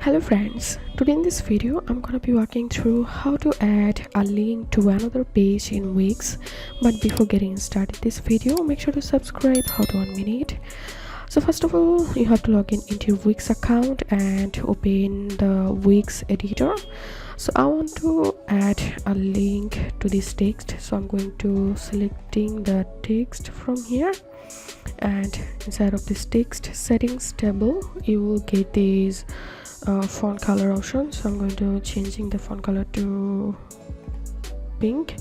Hello friends, today in this video I'm gonna be walking through how to add a link to another page in Wix. But before getting started this video, make sure to subscribe. How to 1 minute. So first of all, you have to log in into your Wix account and open the Wix editor. So I want to add a link to this text, so I'm going to selecting the text from here, and inside of this text settings table you will get these font color options. So I'm going to changing the font color to pink,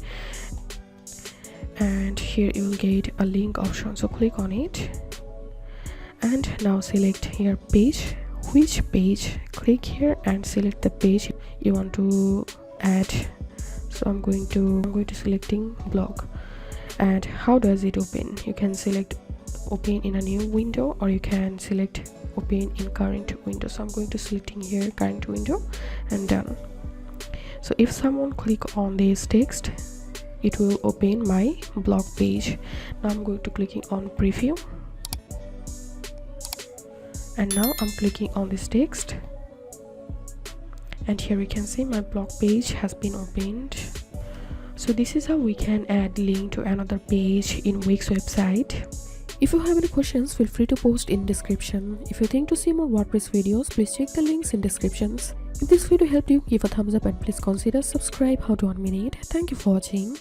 and here you will get a link option, so click on it and now select here page. Which page? Click here and select the page you want to add. So I'm going to selecting blog. And how does it open? You can select open in a new window, or you can select open in current window. So I'm going to selecting here current window and done. So if someone click on this text, it will open my blog page. Now I'm going to clicking on preview, and now I'm clicking on this text, and here you can see my blog page has been opened. So this is how we can add link to another page in Wix website. If you have any questions, feel free to post in description. If you think to see more WordPress videos, please check the links in descriptions. If this video helped you, give a thumbs up and please consider subscribe. How to 1 minute. Thank you for watching.